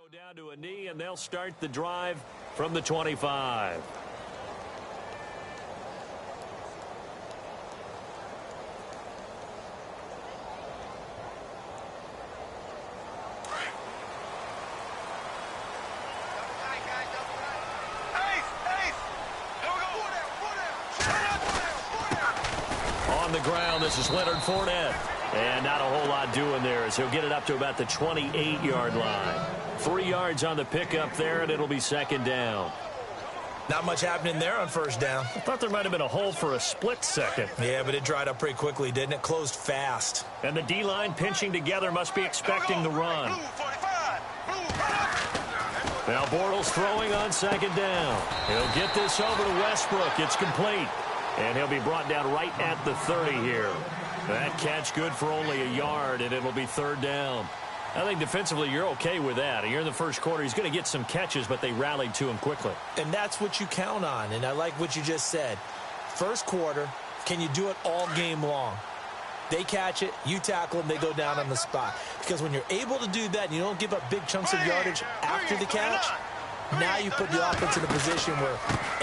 Go down to a knee, and they'll start the drive from the 25. On the ground, this is Leonard Fournette. And not a whole lot doing there as he'll get it up to about the 28-yard line. 3 yards on the pickup there, and it'll be second down. Not much happening there on first down. I thought there might have been a hole for a split second. Yeah, but it dried up pretty quickly, didn't it? Closed fast. And the D-line pinching together must be expecting the run. Now Bortles throwing on second down. He'll get this over to Westbrook. It's complete. And he'll be brought down right at the 30 here. That catch good for only a yard, and it'll be third down. I think defensively you're okay with that. You're in the first quarter. He's going to get some catches, but they rallied to him quickly. And that's what you count on, and I like what you just said. First quarter, can you do it all game long? They catch it, you tackle them, they go down on the spot. Because when you're able to do that and you don't give up big chunks of yardage after the catch, now you put the offense in a position where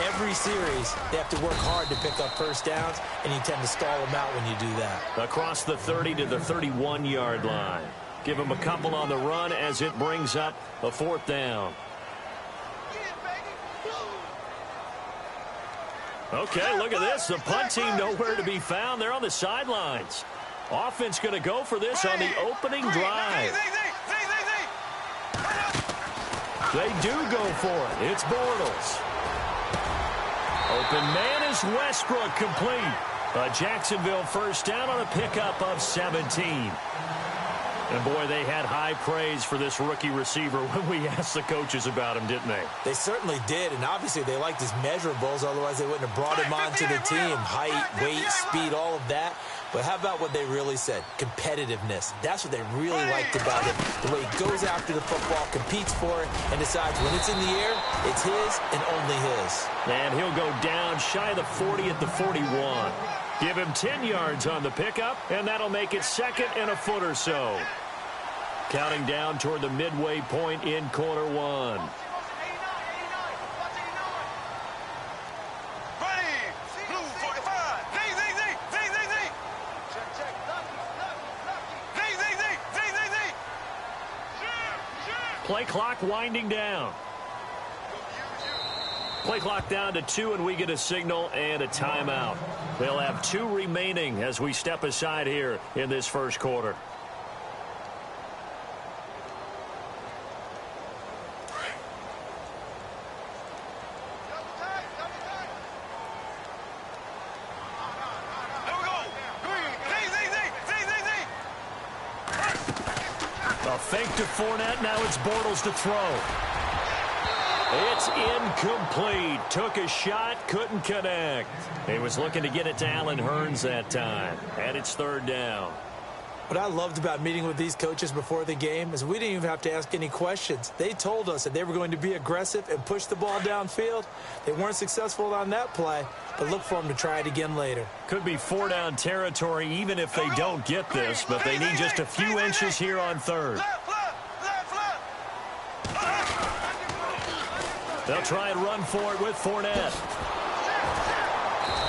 every series they have to work hard to pick up first downs, and you tend to stall them out when you do that. Across the 30 to the 31-yard line. Give him a couple on the run as it brings up a fourth down. Okay, look at this. The punt team nowhere to be found. They're on the sidelines. Offense going to go for this on the opening drive. They do go for it. It's Bortles. Open man is Westbrook, complete. A Jacksonville first down on a pickup of 17. And, boy, they had high praise for this rookie receiver when we asked the coaches about him, didn't they? They certainly did, and obviously they liked his measurables. Otherwise, they wouldn't have brought him onto the team. Height, weight, speed, all of that. But how about what they really said? Competitiveness. That's what they really liked about him. The way he goes after the football, competes for it, and decides when it's in the air, it's his and only his. And he'll go down shy of the 40 at the 41. Give him 10 yards on the pickup, and that'll make it second and a foot or so. Counting down toward the midway point in quarter one. Play clock winding down. Play clock down to 2, and we get a signal and a timeout. They'll have 2 remaining as we step aside here in this first quarter. Fake to Fournette. Now it's Bortles to throw. It's incomplete. Took a shot, couldn't connect. He was looking to get it to Allen Hurns that time. And it's third down. What I loved about meeting with these coaches before the game is we didn't even have to ask any questions. They told us that they were going to be aggressive and push the ball downfield. They weren't successful on that play, but look for them to try it again later. Could be 4-down territory even if they don't get this, but they need just a few inches here on third. They'll try and run for it with Fournette.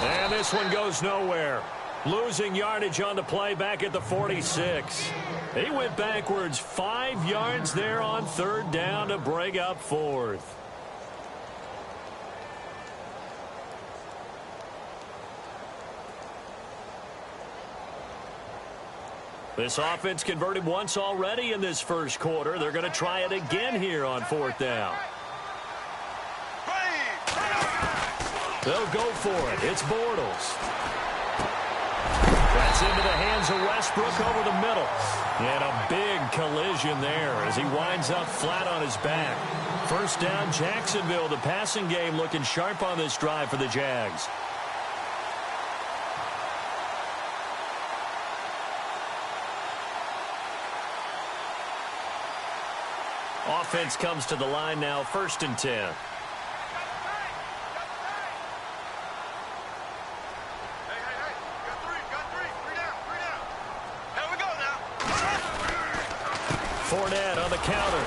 And this one goes nowhere. Losing yardage on the play back at the 46. He went backwards 5 yards there on third down to bring up fourth. This offense converted once already in this first quarter. They're going to try it again here on fourth down. They'll go for it. It's Bortles. That's into the hands of Westbrook over the middle. And a big collision there as he winds up flat on his back. First down, Jacksonville. The passing game looking sharp on this drive for the Jags. Offense comes to the line now, 1st and 10. Fournette on the counter.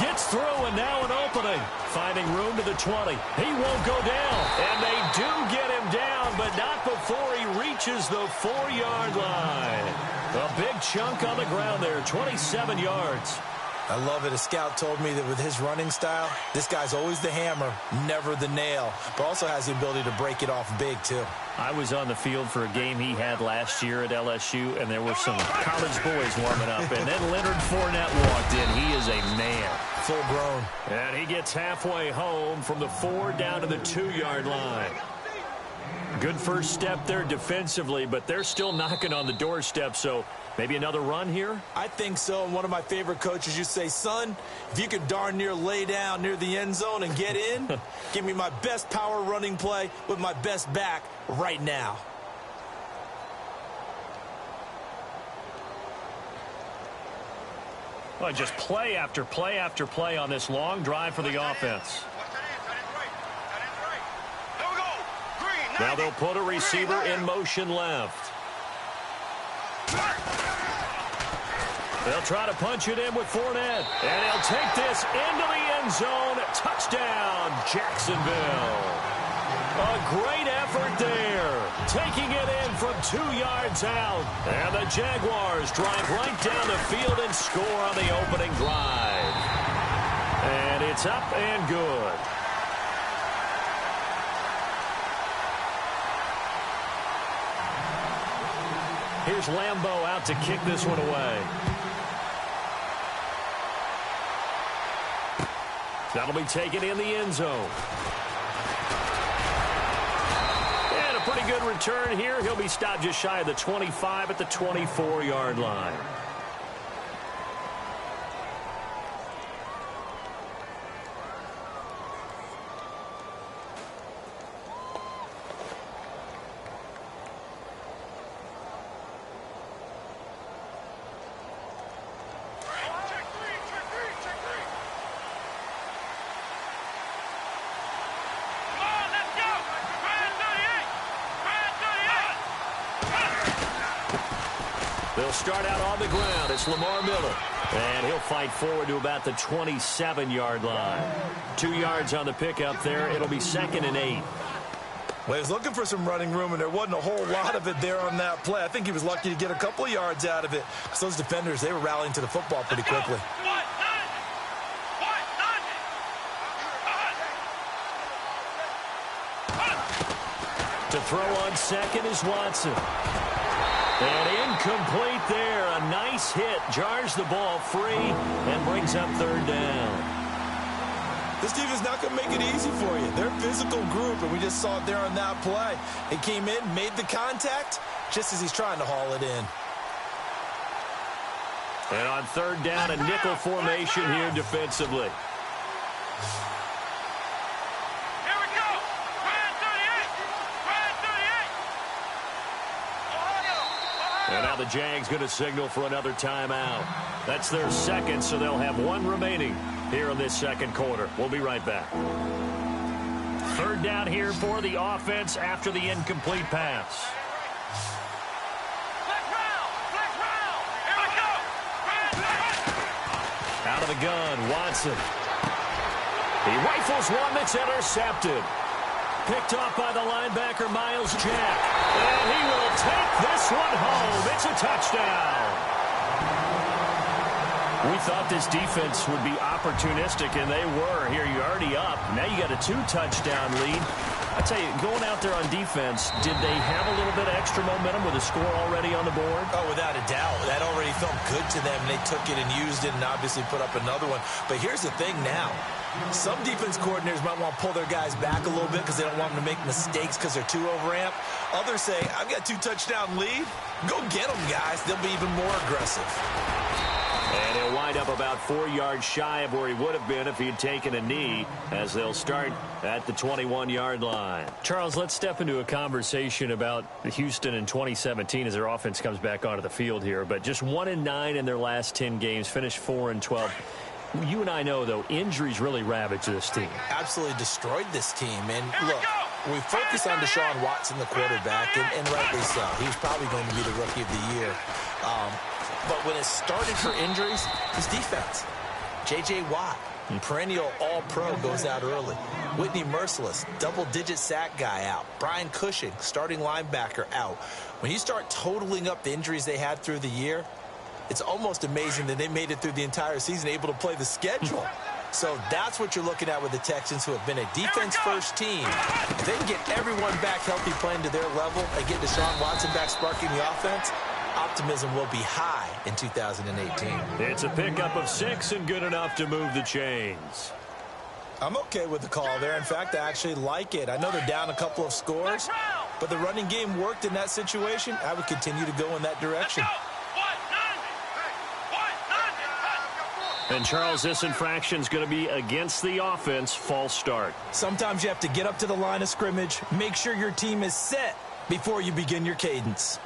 Gets through, and now an opening. Finding room to the 20. He won't go down. And they do get him down, but not before he reaches the 4-yard line. A big chunk on the ground there, 27 yards. I love it. A scout told me that with his running style, this guy's always the hammer, never the nail, but also has the ability to break it off big, too. I was on the field for a game he had last year at LSU, and there were some college boys warming up, and then Leonard Fournette walked in. He is a man. Full grown. And he gets halfway home from the 4 down to the 2-yard line. Good first step there defensively, but they're still knocking on the doorstep, so maybe another run here? I think so. And one of my favorite coaches used to say, son, if you could darn near lay down near the end zone and get in, give me my best power running play with my best back right now. Well, just play after play after play on this long drive for the offense. Now they'll put a receiver in motion left. They'll try to punch it in with Fournette. And he'll take this into the end zone. Touchdown, Jacksonville. A great effort there. Taking it in from 2 yards out. And the Jaguars drive right down the field and score on the opening drive. And it's up and good. Here's Lambeau out to kick this one away. That'll be taken in the end zone. And a pretty good return here. He'll be stopped just shy of the 25 at the 24-yard line. They'll start out on the ground. It's Lamar Miller. And he'll fight forward to about the 27-yard line. 2 yards on the pickup there. It'll be 2nd and 8. Well, he was looking for some running room, and there wasn't a whole lot of it there on that play. I think he was lucky to get a couple of yards out of it. So those defenders, they were rallying to the football pretty quickly. To throw on second is Watson. And incomplete there. A nice hit. Jars the ball free and brings up 3rd down. This team is not going to make it easy for you. They're a physical group, and we just saw it there on that play. He came in, made the contact, just as he's trying to haul it in. And on 3rd down, a nickel formation here defensively. And now the Jags going to signal for another timeout. That's their second, so they'll have 1 remaining here in this 2nd quarter. We'll be right back. 3rd down here for the offense after the incomplete pass. Out of the gun, Watson. He rifles one that's intercepted. Picked off by the linebacker, Miles Jack. And he will take this one home. It's a touchdown. We thought this defense would be opportunistic, and they were. Here, you're already up. Now you got a 2-touchdown lead. I tell you, going out there on defense, did they have a little bit of extra momentum with a score already on the board? Oh, without a doubt. That already felt good to them. They took it and used it and obviously put up another one. But here's the thing now. Some defense coordinators might want to pull their guys back a little bit because they don't want them to make mistakes because they're too overamped. Others say, I've got a 2-touchdown lead. Go get them, guys. They'll be even more aggressive. And he'll wind up about 4 yards shy of where he would have been if he had taken a knee, as they'll start at the 21-yard line. Charles, let's step into a conversation about Houston in 2017 as their offense comes back onto the field here. But just 1-9 in their last 10 games, finished 4-12. You and I know, though, injuries really ravaged this team. Absolutely destroyed this team. And look, we focus on Deshaun Watson, the quarterback, and rightly so. He was probably going to be the rookie of the year. But when it started for injuries, his defense. J.J. Watt, perennial all-pro, goes out early. Whitney Merciless, double-digit sack guy, out. Brian Cushing, starting linebacker, out. When you start totaling up the injuries they had through the year, it's almost amazing that they made it through the entire season able to play the schedule. So that's what you're looking at with the Texans, who have been a defense-first team. If they can get everyone back healthy, playing to their level, and get Deshaun Watson back sparking the offense, optimism will be high in 2018. It's a pickup of 6 and good enough to move the chains. I'm okay with the call there. In fact, I actually like it. I know they're down a couple of scores, but the running game worked in that situation. I would continue to go in that direction. And, Charles, this infraction's going to be against the offense. False start. Sometimes you have to get up to the line of scrimmage, make sure your team is set before you begin your cadence.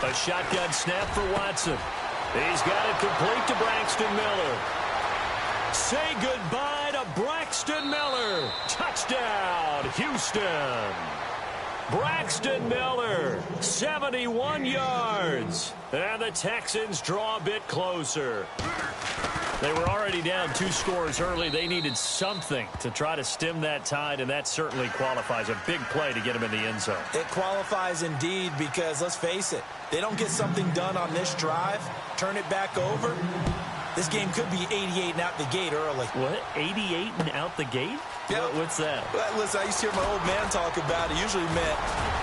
A shotgun snap for Watson. He's got it complete to Braxton Miller. Say goodbye to Braxton Miller. Touchdown, Houston. Braxton Miller, 71 yards. And the Texans draw a bit closer. They were already down 2 scores early. They needed something to try to stem that tide, and that certainly qualifies. A big play to get them in the end zone. It qualifies indeed, because let's face it, they don't get something done on this drive, turn it back over, this game could be 88 and out the gate early. What? 88 and out the gate? Yep. What's that? Well, listen, I used to hear my old man talk about it. Usually meant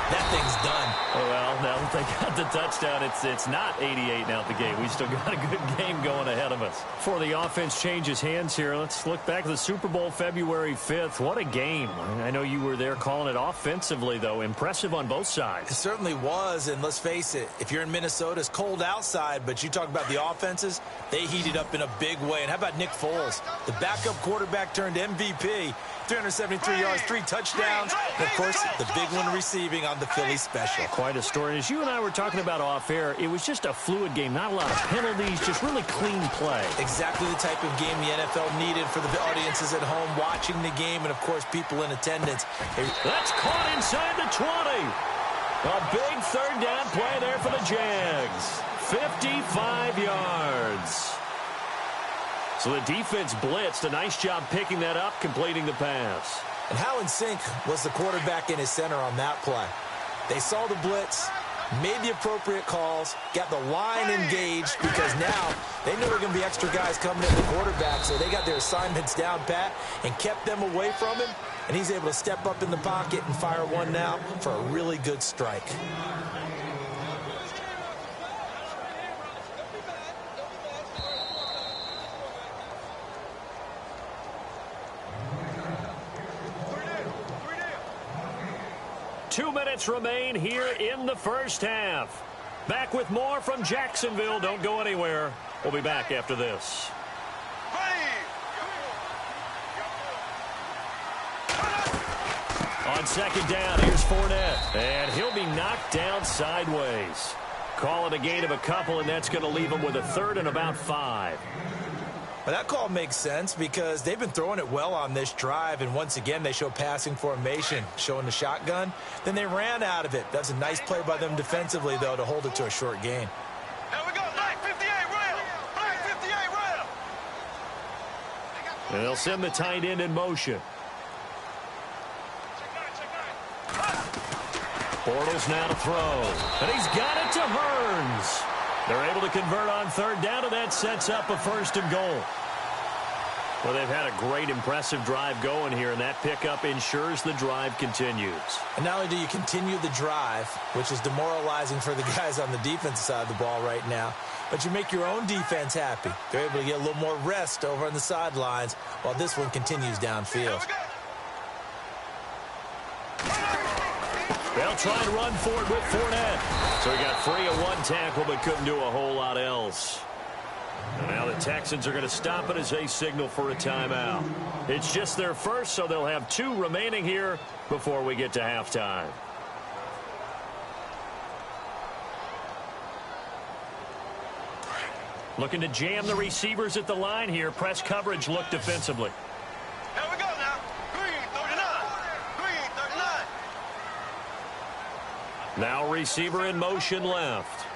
that thing's done. Oh, well, now that they got the touchdown, it's not 88 and out the gate. We still got a good game going ahead of us. Before the offense changes hands here, let's look back at the Super Bowl February 5th. What a game. I know you were there calling it offensively, though. Impressive on both sides. It certainly was, and let's face it, if you're in Minnesota, it's cold outside, but you talk about the offenses, they heated up in a big way. And how about Nick Foles, the backup quarterback turned MVP, 373 yards, 3 touchdowns, and, of course, the big one receiving on the Philly special. Quite a story. And as you and I were talking about off air, it was just a fluid game, not a lot of penalties, just really clean play. Exactly the type of game the NFL needed for the audiences at home watching the game and, of course, people in attendance. That's caught inside the 20. A big third down play there for the Jags. 55 yards. So the defense blitzed. A nice job picking that up, completing the pass. And how in sync was the quarterback and his center on that play? They saw the blitz, made the appropriate calls, got the line engaged, because now they knew there were going to be extra guys coming at the quarterback, so they got their assignments down pat and kept them away from him, and he's able to step up in the pocket and fire one now for a really good strike. Two minutes remain here in the first half. Back with more from Jacksonville. Don't go anywhere. We'll be back after this. On second down, here's Fournette. And he'll be knocked down sideways. Call it a gain of a couple, and that's going to leave him with a third and about 5. Well, that call makes sense because they've been throwing it well on this drive, and once again they show passing formation, showing the shotgun. Then they ran out of it. That's a nice play by them defensively, though, to hold it to a short gain. Here we go, Black 58 rail. Black 58 rail. And they'll send the tight end in motion. Bortles now to throw. And he's got it to Hearns. They're able to convert on third down, and that sets up a first and goal. Well, they've had a great, impressive drive going here, and that pickup ensures the drive continues. And not only do you continue the drive, which is demoralizing for the guys on the defensive side of the ball right now, but you make your own defense happy. They're able to get a little more rest over on the sidelines while this one continues downfield. They'll try and run for it with Fournette. So he got free of one tackle but couldn't do a whole lot else. And now the Texans are going to stop it as they signal for a timeout. It's just their first, so they'll have 2 remaining here before we get to halftime. Looking to jam the receivers at the line here. Press coverage look defensively. Here we go now. 3, Now receiver in motion left.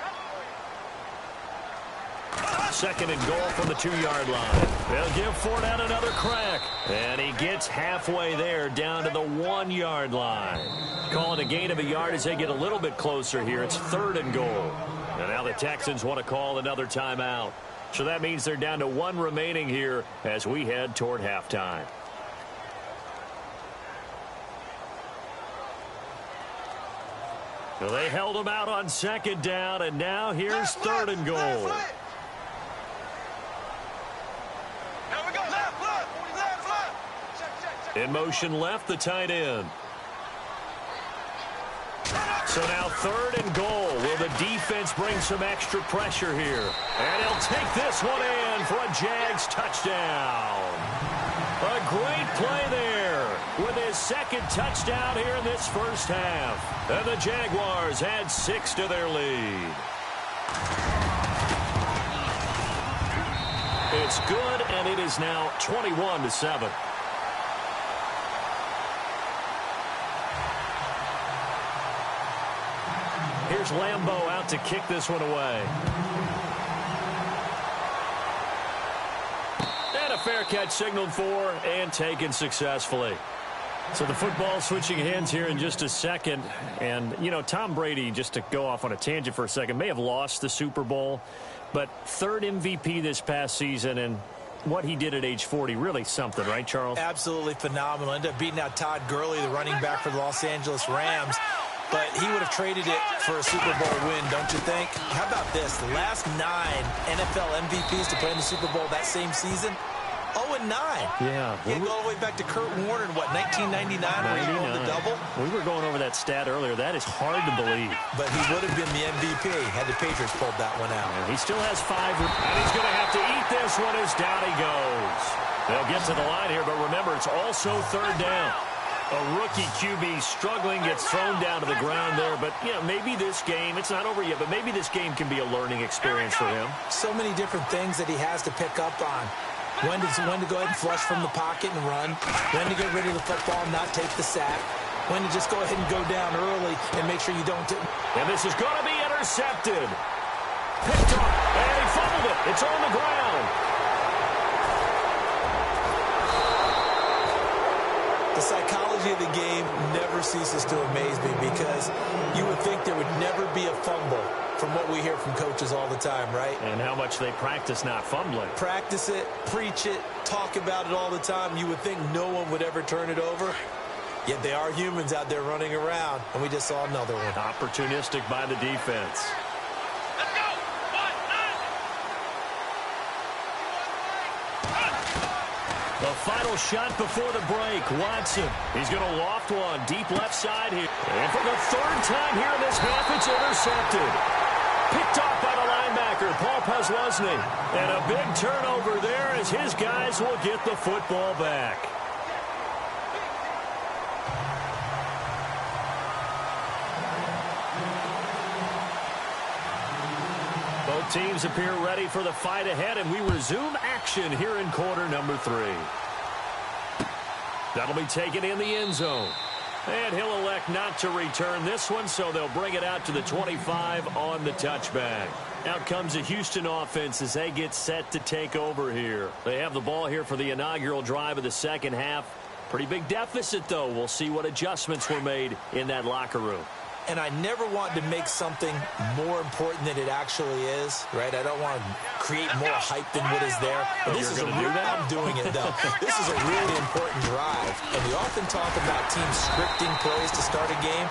Second and goal from the 2-yard line. They'll give Fournette another crack. And he gets halfway there down to the 1-yard line. Call it a gain of a yard as they get a little bit closer here. It's third and goal. And now the Texans want to call another timeout. So that means they're down to 1 remaining here as we head toward halftime. So they held him out on second down, and now here's third and goal. In motion left, the tight end. So now third and goal. Will the defense bring some extra pressure here? And he'll take this one in for a Jags touchdown. A great play there with his second touchdown here in this first half. And the Jaguars add 6 to their lead. It's good, and it is now 21-7. Here's Lambeau out to kick this one away. And a fair catch signaled for and taken successfully. So the football switching hands here in just a second. And, you know, Tom Brady, just to go off on a tangent for a second, may have lost the Super Bowl. But third MVP this past season, and what he did at age 40, really something, right, Charles? Absolutely phenomenal. Ended up beating out Todd Gurley, the running back for the Los Angeles Rams. But he would have traded it for a Super Bowl win, don't you think? How about this? The last 9 NFL MVPs to play in the Super Bowl that same season, 0-9. Yeah. You go all the way back to Kurt Warner in, what, 1999 where he won the double? We were going over that stat earlier. That is hard to believe. But he would have been the MVP had the Patriots pulled that one out. And he still has 5. And he's going to have to eat this one as down he goes. They'll get to the line here, but remember, it's also third down. A rookie QB struggling, gets thrown down to the ground there. But, you know, maybe this game, it's not over yet, but maybe this game can be a learning experience for him. So many different things that he has to pick up on. When to go ahead and flush from the pocket and run. When to get rid of the football and not take the sack. When to just go ahead and go down early and make sure you don't. And this is going to be intercepted. Picked up, and he fumbled it. It's on the ground. The psychology of the game never ceases to amaze me because you would think there would never be a fumble from what we hear from coaches all the time, right? And how much they practice not fumbling. Practice it, preach it, talk about it all the time. You would think no one would ever turn it over. Yet they are humans out there running around, and we just saw another one. Opportunistic by the defense. The final shot before the break. Watson. He's going to loft one deep left side here. And for the third time here in this half, it's intercepted. Picked off by the linebacker, Paul Posluszny. And a big turnover there as his guys will get the football back. Both teams appear ready for the fight ahead, and we resume action here in quarter number 3. That'll be taken in the end zone. And he'll elect not to return this one, so they'll bring it out to the 25 on the touchback. Out comes the Houston offense as they get set to take over here. They have the ball here for the inaugural drive of the second half. Pretty big deficit, though. We'll see what adjustments were made in that locker room. And I never want to make something more important than it actually is, right? I don't want to create more hype than what is there. But this is a real, I'm doing it, though. This is a really important drive. And we often talk about teams scripting plays to start a game.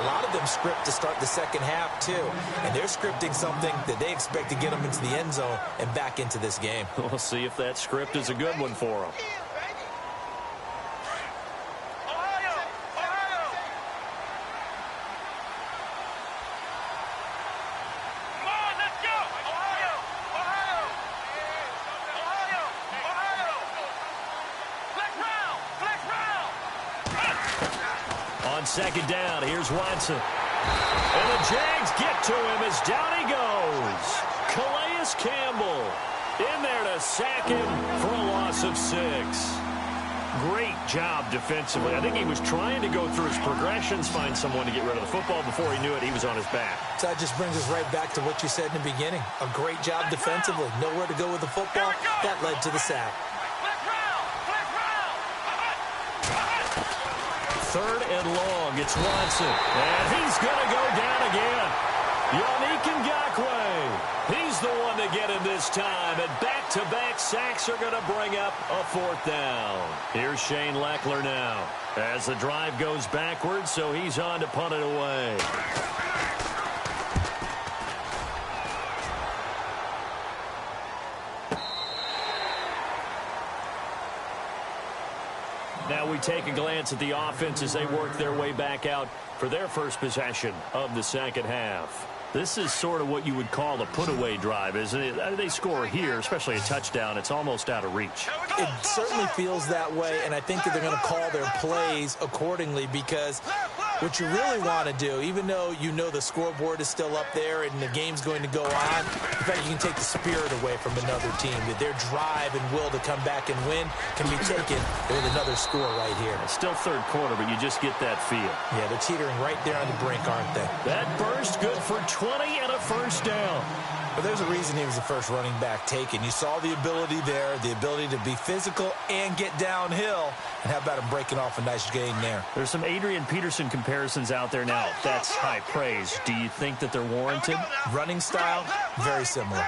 A lot of them script to start the second half, too. And they're scripting something that they expect to get them into the end zone and back into this game. We'll see if that script is a good one for them. Second down, here's Watson. And the Jags get to him as down he goes. Calais Campbell in there to sack him for a loss of 6. Great job defensively. I think he was trying to go through his progressions, find someone to get rid of the football. Before he knew it, he was on his back. So that just brings us right back to what you said in the beginning. A great job defensively. Nowhere to go with the football. That led to the sack. Third and long. It's Watson. And he's going to go down again. Yannick Ngakoue. He's the one to get him this time. And back-to-back sacks are going to bring up a fourth down. Here's Shane Leckler now. As the drive goes backwards, so he's on to punt it away. Now we take a glance at the offense as they work their way back out for their first possession of the second half. This is sort of what you would call a put-away drive, isn't it? They score here, especially a touchdown. It's almost out of reach. It certainly feels that way, and I think that they're going to call their plays accordingly because what you really want to do, even though you know the scoreboard is still up there and the game's going to go on, in fact, you can take the spirit away from another team. That their drive and will to come back and win can be taken with another score right here. It's still third quarter, but you just get that feel. Yeah, they're teetering right there on the brink, aren't they? That burst good for 20 and a first down. But there's a reason he was the first running back taken. You saw the ability there, the ability to be physical and get downhill. And how about him breaking off a nice gain there? There's some Adrian Peterson comparisons out there now. That's high praise. Do you think that they're warranted? Running style, very similar.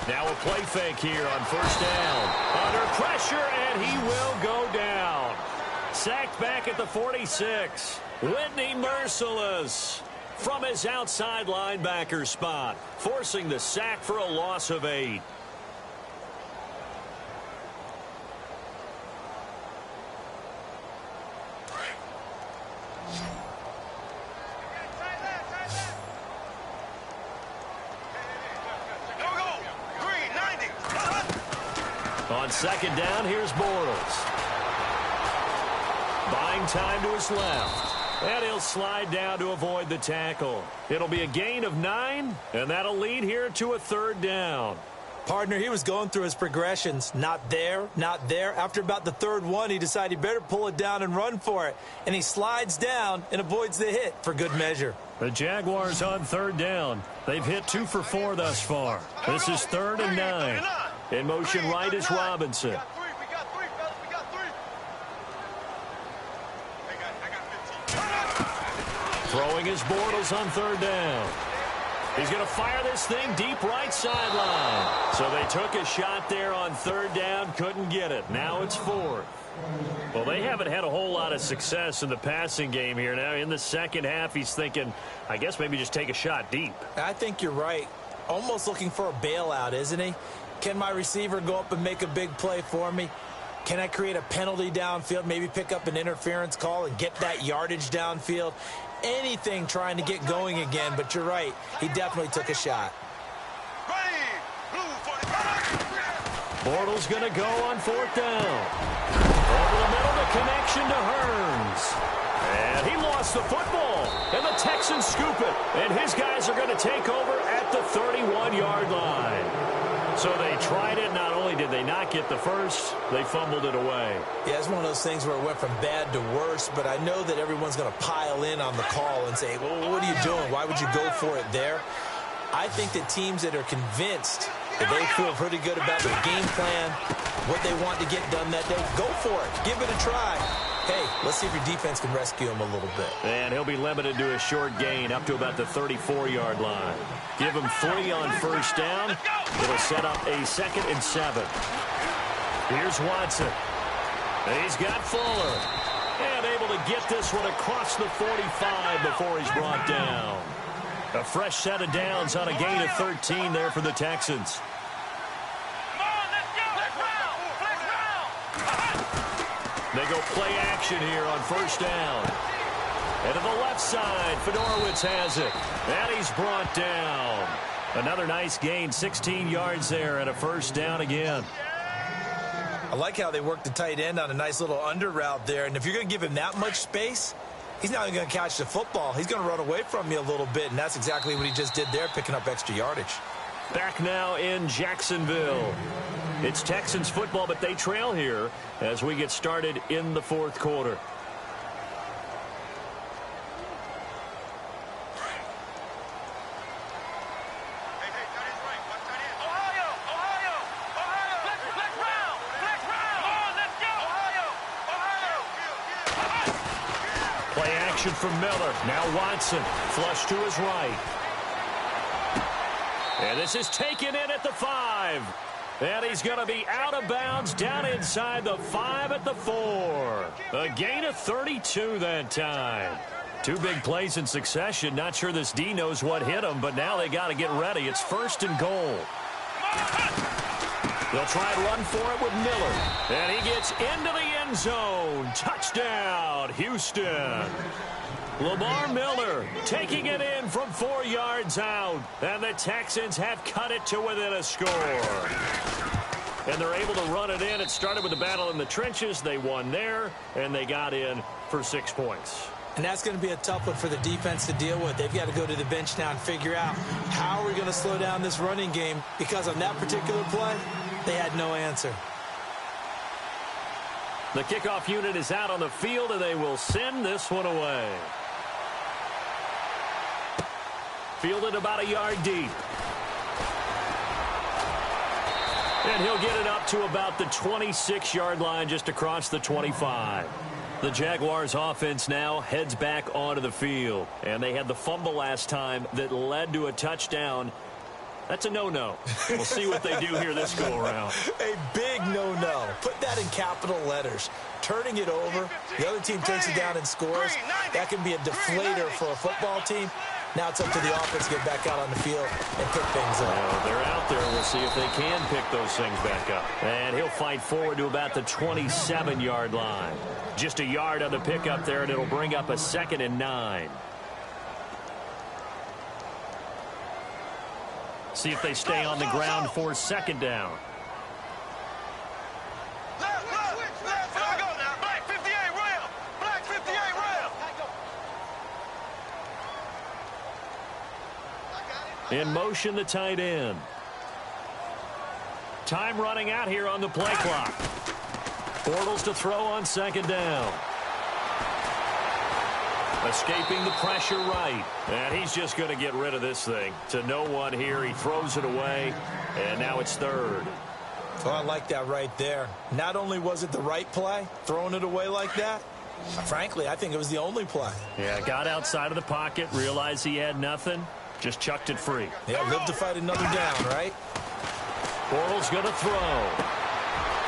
Now a play fake here on first down. Under pressure, and he will go down. Sacked back at the 46. Whitney Merciless from his outside linebacker spot, forcing the sack for a loss of 8. On second down, here's Bortles. Buying time to his left. And he'll slide down to avoid the tackle. It'll be a gain of 9, and that'll lead here to a third down. Partner, he was going through his progressions. Not there, not there. After about the third one, he decided he better pull it down and run for it. And he slides down and avoids the hit for good measure. The Jaguars on third down. They've hit 2 for 4 thus far. This is 3rd and 9. In motion right is Robinson. Throwing his Bortles on third down. He's going to fire this thing deep right sideline. So they took a shot there on third down, couldn't get it. Now it's 4th. Well, they haven't had a whole lot of success in the passing game here. Now in the second half, he's thinking, I guess maybe just take a shot deep. I think you're right. Almost looking for a bailout, isn't he? Can my receiver go up and make a big play for me? Can I create a penalty downfield, maybe pick up an interference call and get that yardage downfield? Anything trying to get going again, but you're right. He definitely took a shot. Bortles going to go on 4th down. Over the middle, the connection to Hearns. And he lost the football. And the Texans scoop it. And his guys are going to take over at the 31-yard line. So they tried it. Not only did they not get the first, they fumbled it away. Yeah, it's one of those things where it went from bad to worse, but I know that everyone's going to pile in on the call and say, well, what are you doing? Why would you go for it there? I think that teams that are convinced that they feel pretty good about their game plan, what they want to get done that day, go for it. Give it a try. Hey, let's see if your defense can rescue him a little bit. And he'll be limited to a short gain up to about the 34-yard line. Give him 3 on first down. It'll set up a 2nd and 7. Here's Watson. He's got Fuller. And able to get this one across the 45 before he's brought down. A fresh set of downs on a gain of 13 there for the Texans. They go play action here on first down. And to the left side, Fedorowicz has it. And he's brought down. Another nice gain, 16 yards there and a first down again. I like how they work the tight end on a nice little under route there. And if you're going to give him that much space, he's not even going to catch the football. He's going to run away from you a little bit, and that's exactly what he just did there, picking up extra yardage. Back now in Jacksonville. It's Texans football, but they trail here as we get started in the fourth quarter. Play action from Miller. Now Watson. Flush to his right. And this is taken in at the 5. And he's going to be out of bounds down inside the 5 at the 4. A gain of 32 that time. 2 big plays in succession. Not sure this D knows what hit him, but now they got to get ready. It's 1st and goal. They'll try and run for it with Miller. And he gets into the end zone. Touchdown, Houston. Lamar Miller taking it in from 4 yards out. And the Texans have cut it to within a score. And they're able to run it in. It started with the battle in the trenches. They won there, and they got in for 6 points. And that's going to be a tough one for the defense to deal with. They've got to go to the bench now and figure out how are we going to slow down this running game, because on that particular play, they had no answer. The kickoff unit is out on the field, and they will send this one away. Fielded about a yard deep. And he'll get it up to about the 26-yard line, just across the 25. The Jaguars offense now heads back onto the field. And they had the fumble last time that led to a touchdown. That's a no-no. We'll see what they do here this go-around. A big no-no. Put that in capital letters. Turning it over, the other team takes it down and scores. That can be a deflator for a football team. Now it's up to the offense to get back out on the field and pick things up. Well, they're out there. We'll see if they can pick those things back up. And he'll fight forward to about the 27-yard line. Just a yard on the pickup there, and it'll bring up a 2nd and 9. See if they stay on the ground for 2nd down. In motion, the tight end. Time running out here on the play clock. Bortles to throw on 2nd down. Escaping the pressure right. And he's just going to get rid of this thing. To no one here. He throws it away. And now it's 3rd. Oh, I like that right there. Not only was it the right play, throwing it away like that, frankly, I think it was the only play. Yeah, got outside of the pocket, realized he had nothing. Just chucked it free. Yeah, live to fight another down, right? Bortles going to throw.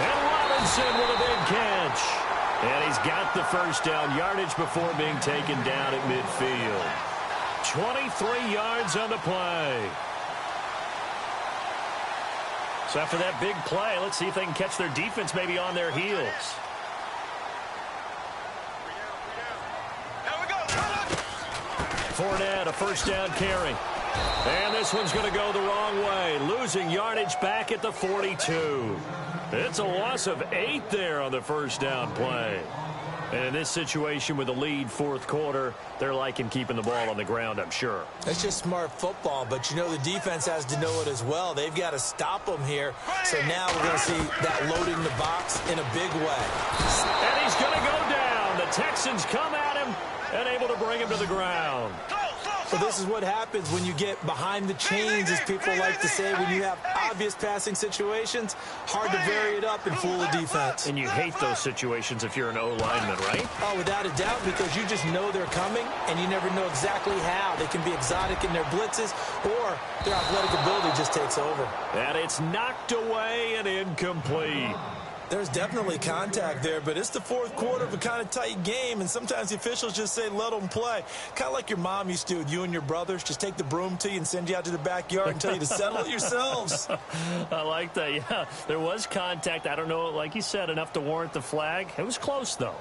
And Robinson with a big catch. And he's got the 1st down yardage before being taken down at midfield. 23 yards on the play. So after that big play, let's see if they can catch their defense maybe on their heels. Fournette, a 1st down carry. And this one's going to go the wrong way. Losing yardage back at the 42. It's a loss of 8 there on the 1st down play. And in this situation with the lead 4th quarter, they're liking keeping the ball on the ground, I'm sure. It's just smart football, but you know the defense has to know it as well. They've got to stop them here. So now we're going to see that loading the box in a big way. And he's going to go down. The Texans come at him and able to bring him to the ground. So this is what happens when you get behind the chains, as people like to say, when you have obvious passing situations. Hard to vary it up and fool the defense. And you hate those situations if you're an O-lineman, right? Oh, without a doubt, because you just know they're coming, and you never know exactly how. They can be exotic in their blitzes, or their athletic ability just takes over. And it's knocked away and incomplete. There's definitely contact there, but it's the 4th quarter of a kind of tight game, and sometimes the officials just say, let them play. Kind of like your mom used to with you and your brothers. Just take the broom to you and send you out to the backyard and tell you to settle it yourselves. I like that, yeah. There was contact. I don't know, like you said, enough to warrant the flag. It was close, though.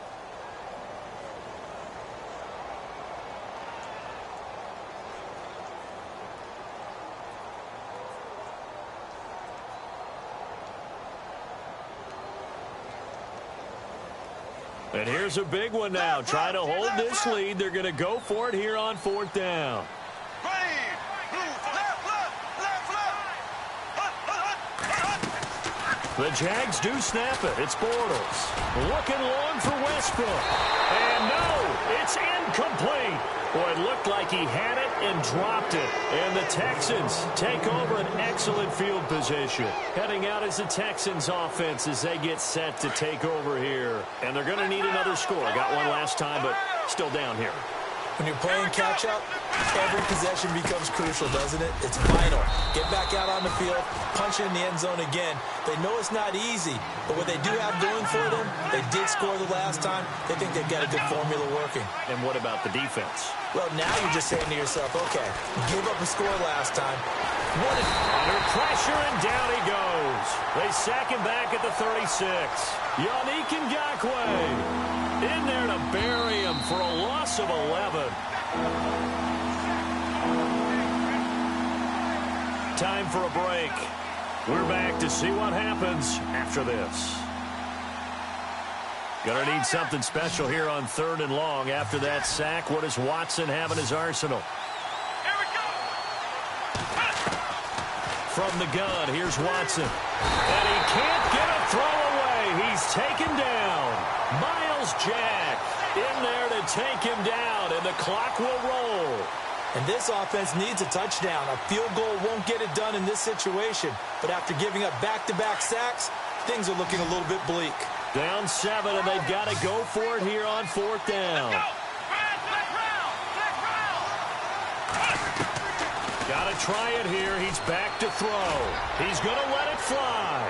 And here's a big one now. Trying to hold this lead. They're going to go for it here on 4th down. The Jags do snap it. It's Bortles. Looking long for Westbrook. And no, it's incomplete. Boy, it looked like he had it and dropped it. And the Texans take over an excellent field position. Heading out is the Texans offense as they get set to take over here. And they're going to need another score. Got one last time, but still down here. When you're playing catch-up, every possession becomes crucial, doesn't it? It's vital. Get back out on the field, punch it in the end zone again. They know it's not easy, but what they do have going for them, they did score the last time. They think they've got a good formula working. And what about the defense? Well, now you're just saying to yourself, okay, give up a score last time. Under pressure, and down he goes. They sack him back at the 36. Yannick Ngakoue in there to bury him for a loss of 11. Time for a break. We're back to see what happens after this. Gonna need something special here on 3rd and long. After that sack, what does Watson have in his arsenal? Here we go. From the gun, here's Watson. And he can't get a throw away. He's taken down. Miles Jack in there to take him down, and the clock will roll. And this offense needs a touchdown. A field goal won't get it done in this situation. But after giving up back-to-back sacks, things are looking a little bit bleak. Down 7, and they've got to go for it here on 4th down. Got to try it here. He's back to throw. He's going to let it fly.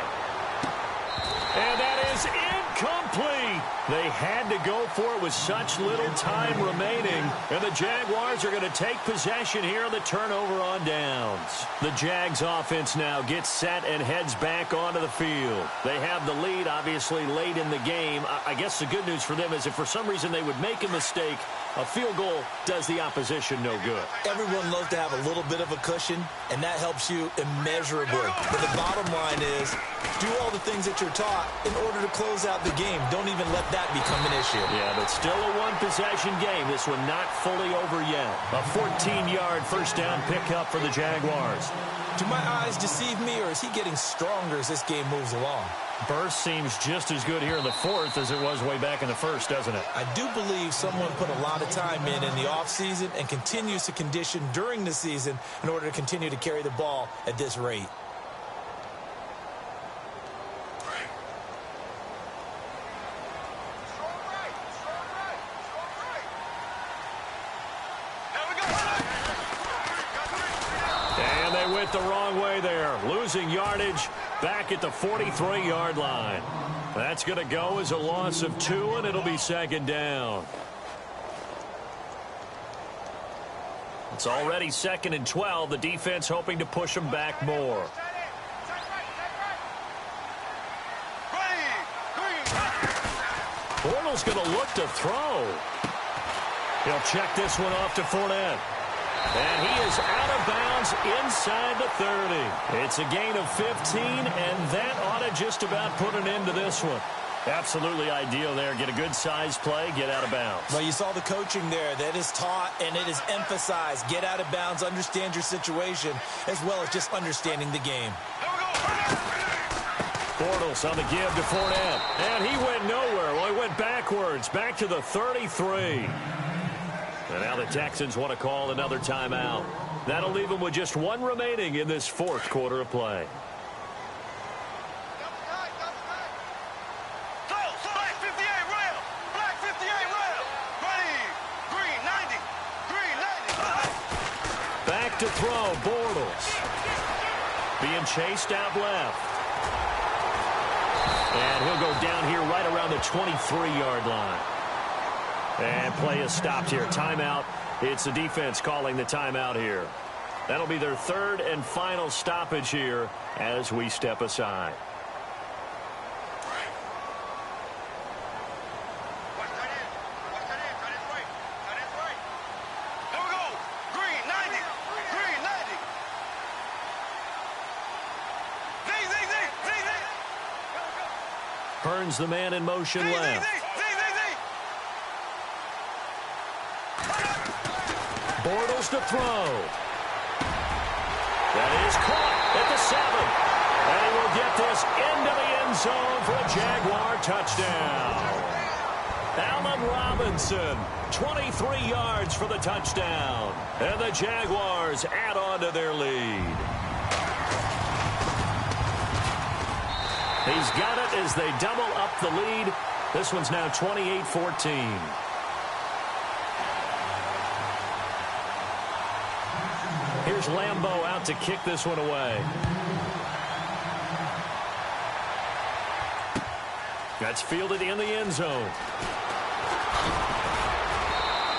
And that is incomplete. They had to go for it with such little time remaining. And the Jaguars are going to take possession here on the turnover on downs. The Jags offense now gets set and heads back onto the field. They have the lead, obviously, late in the game. I guess the good news for them is if for some reason they would make a mistake, a field goal does the opposition no good. Everyone loves to have a little bit of a cushion, and that helps you immeasurably. But the bottom line is, do all the things that you're taught in order to close out the game. Don't even let that become an issue. Yeah, but still a one-possession game. This one not fully over yet. A 14-yard first down pickup for the Jaguars. Do my eyes deceive me, or is he getting stronger as this game moves along? Burst seems just as good here in the 4th as it was way back in the 1st, doesn't it? I do believe someone put a lot of time in the offseason and continues to condition during the season in order to continue to carry the ball at this rate. And they went the wrong way there, losing yardage back at the 43-yard line. That's going to go as a loss of 2, and it'll be 2nd down. It's already 2nd and 12. The defense hoping to push them back more. Bortles going to look to throw. He'll check this one off to Fournette. And he is out of bounds inside the 30. It's a gain of 15, and that ought to just about put an end to this one. Absolutely ideal there. Get a good size play, get out of bounds. Well, you saw the coaching there. That is taught and it is emphasized. Get out of bounds, understand your situation, as well as just understanding the game. Bortles on the give to Fournette. And he went nowhere. Well, he went backwards, back to the 33. And now the Texans want to call another timeout. That'll leave them with just 1 remaining in this 4th quarter of play. Black 58 rail. Black 58 rail. Ready. Green 90. Green 90. Back to throw, Bortles. Being chased out left. And he'll go down here right around the 23-yard line. And play is stopped here. Timeout. It's the defense calling the timeout here. That'll be their 3rd and final stoppage here as we step aside. Here we go. Green 90. Green 90. Z. Burns the man in motion left. Bortles to throw. That is caught at the 7. And he will get get this into the end zone for a Jaguar touchdown. Allen Robinson, 23 yards for the touchdown. And the Jaguars add on to their lead. He's got it as they double up the lead. This one's now 28-14. Here's Lambeau out to kick this one away. That's fielded in the end zone.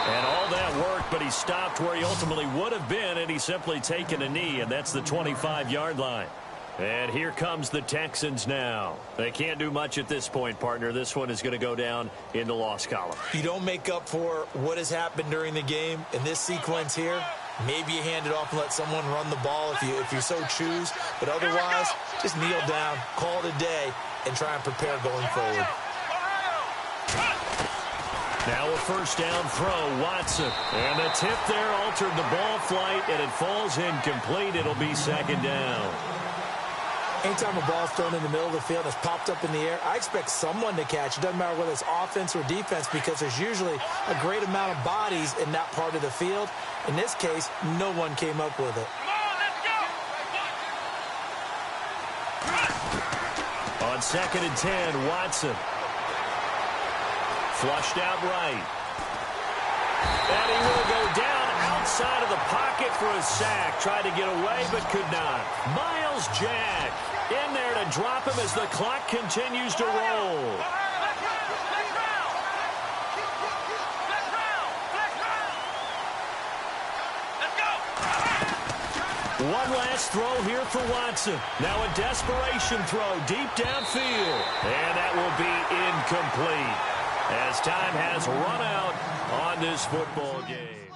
And all that work, but he stopped where he ultimately would have been, and he's simply taken a knee, and that's the 25-yard line. And here comes the Texans now. They can't do much at this point, partner. This one is going to go down in the loss column. You don't make up for what has happened during the game in this sequence here. Maybe you hand it off and let someone run the ball if you so choose. But otherwise, just kneel down, call it a day, and try and prepare going forward. Now a first down throw, Watson. And the tip there altered the ball flight, and it falls incomplete. It'll be second down. Anytime a ball's thrown in the middle of the field and it's popped up in the air, I expect someone to catch. It doesn't matter whether it's offense or defense, because there's usually a great amount of bodies in that part of the field. In this case, no one came up with it. On 2nd and 10, Watson. Flushed out right. And he will go down outside of the pocket for a sack. Tried to get away, but could not. Myles Jack in there to drop him as the clock continues to roll. One last throw here for Watson. Now a desperation throw deep downfield. And that will be incomplete, as time has run out on this football game.